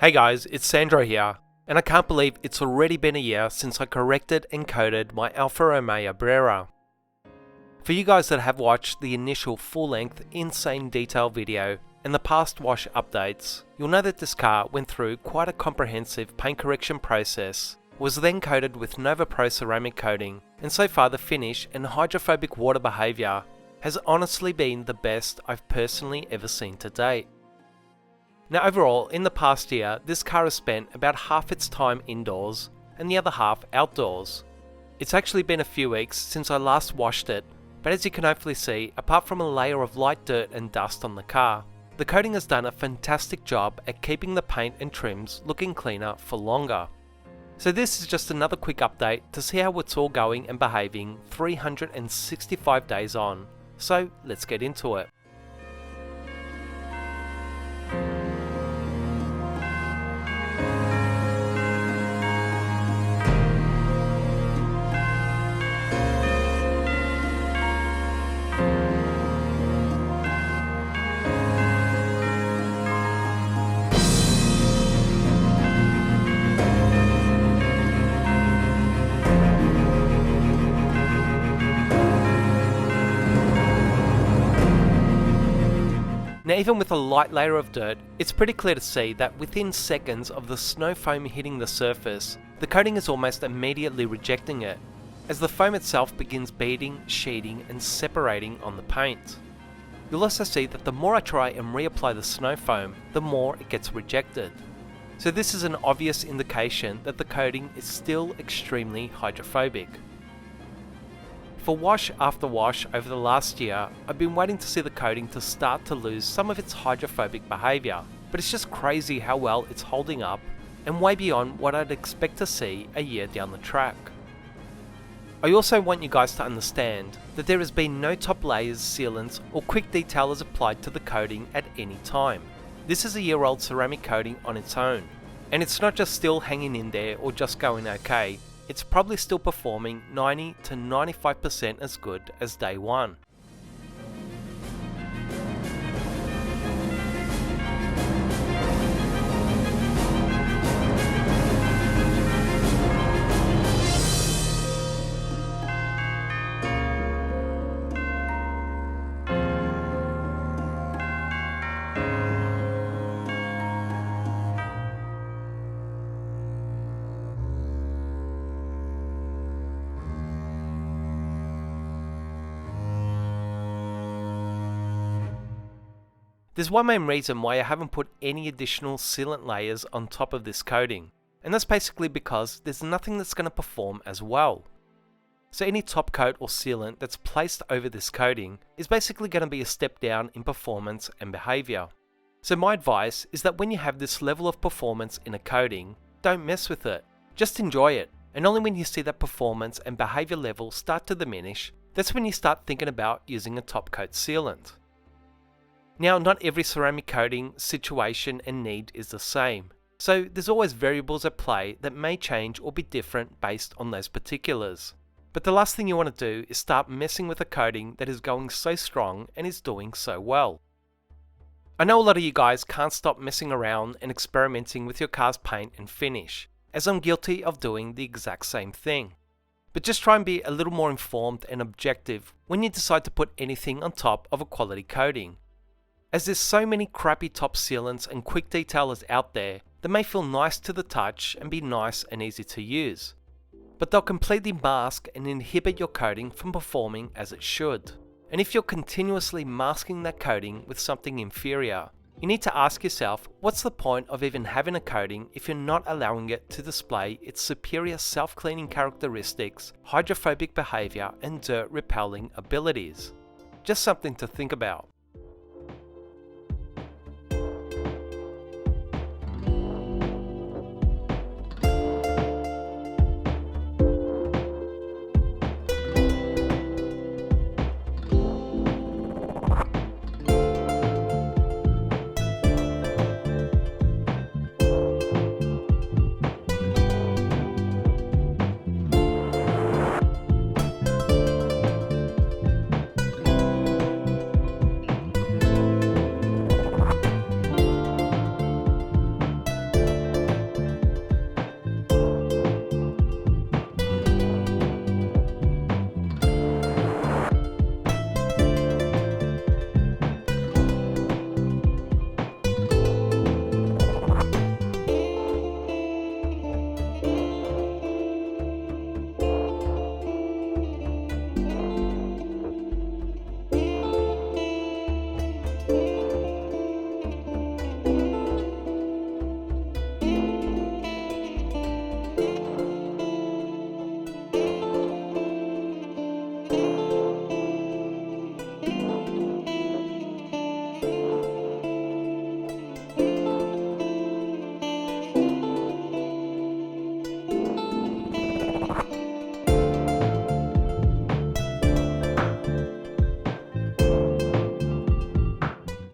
Hey guys, it's Sandro here, and I can't believe it's already been a year since I corrected and coated my Alfa Romeo Brera. For you guys that have watched the initial full-length insane detail video and the past wash updates, you'll know that this car went through quite a comprehensive paint correction process, was then coated with Nova Pro ceramic coating, and so far the finish and hydrophobic water behaviour has honestly been the best I've personally ever seen to date. Now overall, in the past year, this car has spent about half its time indoors and the other half outdoors. It's actually been a few weeks since I last washed it, but as you can hopefully see, apart from a layer of light dirt and dust on the car, the coating has done a fantastic job at keeping the paint and trims looking cleaner for longer. So this is just another quick update to see how it's all going and behaving 365 days on. So let's get into it. Now even with a light layer of dirt, it's pretty clear to see that within seconds of the snow foam hitting the surface, the coating is almost immediately rejecting it, as the foam itself begins beading, sheeting and separating on the paint. You'll also see that the more I try and reapply the snow foam, the more it gets rejected. So this is an obvious indication that the coating is still extremely hydrophobic. For wash after wash over the last year, I've been waiting to see the coating to start to lose some of its hydrophobic behaviour, but it's just crazy how well it's holding up and way beyond what I'd expect to see a year down the track. I also want you guys to understand that there has been no top layers, sealants or quick detailers applied to the coating at any time. This is a year-old ceramic coating on its own, and it's not just still hanging in there or just going okay. It's probably still performing 90 to 95% as good as day one. There's one main reason why I haven't put any additional sealant layers on top of this coating, and that's basically because there's nothing that's going to perform as well. So any top coat or sealant that's placed over this coating is basically going to be a step down in performance and behaviour. So my advice is that when you have this level of performance in a coating, don't mess with it, just enjoy it, and only when you see that performance and behaviour level start to diminish, that's when you start thinking about using a top coat sealant. Now, not every ceramic coating, situation and need is the same, so there's always variables at play that may change or be different based on those particulars. But the last thing you want to do is start messing with a coating that is going so strong and is doing so well. I know a lot of you guys can't stop messing around and experimenting with your car's paint and finish, as I'm guilty of doing the exact same thing. But just try and be a little more informed and objective when you decide to put anything on top of a quality coating, as there's so many crappy top sealants and quick detailers out there that may feel nice to the touch and be nice and easy to use, but they'll completely mask and inhibit your coating from performing as it should. And if you're continuously masking that coating with something inferior, you need to ask yourself, what's the point of even having a coating if you're not allowing it to display its superior self-cleaning characteristics, hydrophobic behaviour and dirt repelling abilities? Just something to think about.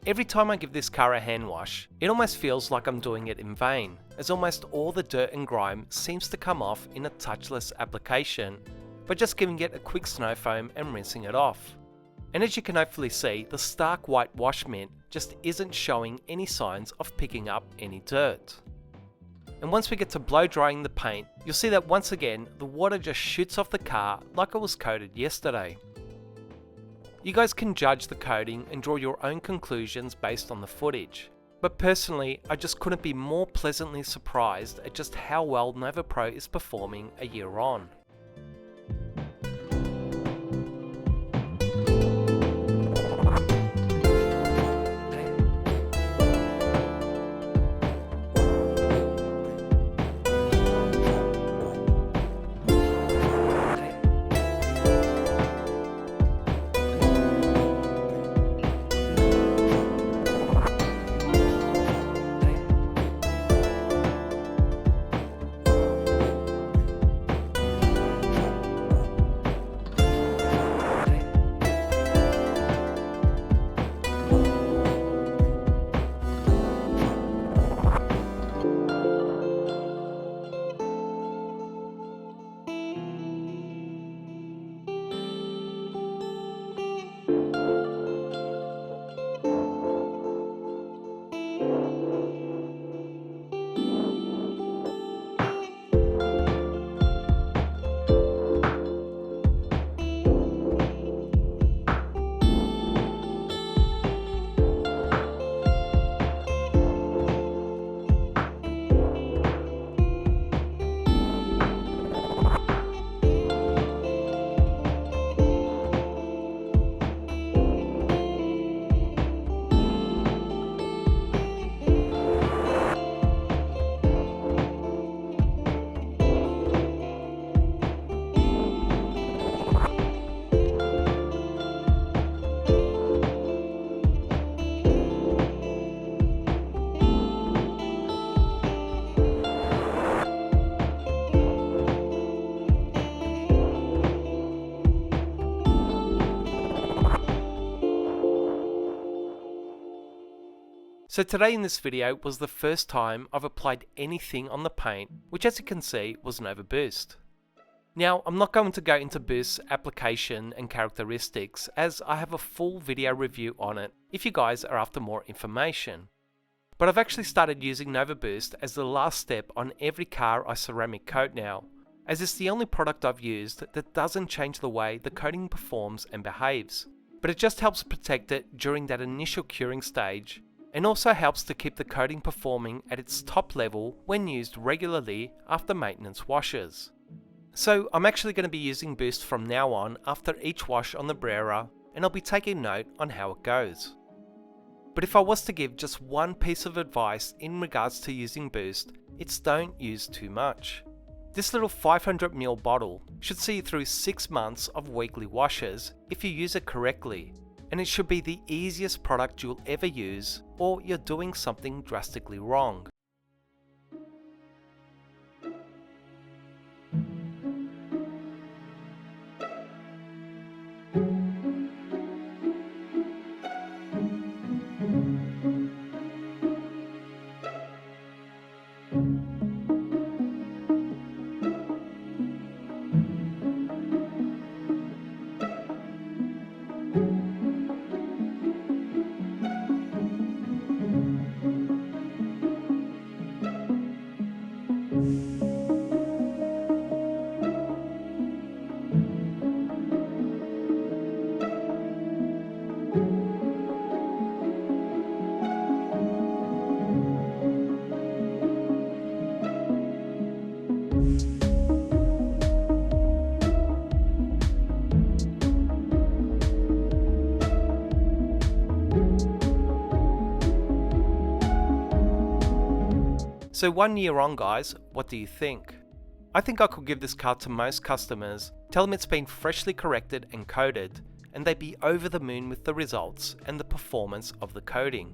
Every time I give this car a hand wash, it almost feels like I'm doing it in vain, as almost all the dirt and grime seems to come off in a touchless application by just giving it a quick snow foam and rinsing it off. And as you can hopefully see, the stark white wash mint just isn't showing any signs of picking up any dirt. And once we get to blow drying the paint, you'll see that once again the water just shoots off the car like it was coated yesterday. You guys can judge the coating and draw your own conclusions based on the footage, but personally I just couldn't be more pleasantly surprised at just how well Nova Pro is performing a year on. So today in this video was the first time I've applied anything on the paint, which as you can see was Nova Boost. Now I'm not going to go into Boost's application and characteristics as I have a full video review on it if you guys are after more information. But I've actually started using Nova Boost as the last step on every car I ceramic coat now, as it's the only product I've used that doesn't change the way the coating performs and behaves, but it just helps protect it during that initial curing stage, and also helps to keep the coating performing at its top level when used regularly after maintenance washes. So I'm actually going to be using Boost from now on after each wash on the Brera, and I'll be taking note on how it goes. But if I was to give just one piece of advice in regards to using Boost, it's don't use too much. This little 500ml bottle should see you through 6 months of weekly washes if you use it correctly, and it should be the easiest product you'll ever use, or you're doing something drastically wrong. So 1 year on guys, what do you think? I think I could give this car to most customers, tell them it's been freshly corrected and coated, and they'd be over the moon with the results and the performance of the coating.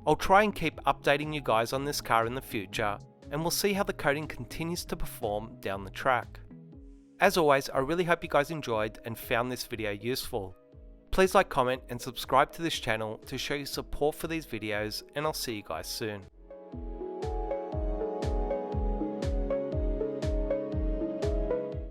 I'll try and keep updating you guys on this car in the future, and we'll see how the coating continues to perform down the track. As always, I really hope you guys enjoyed and found this video useful. Please like, comment and subscribe to this channel to show your support for these videos, and I'll see you guys soon.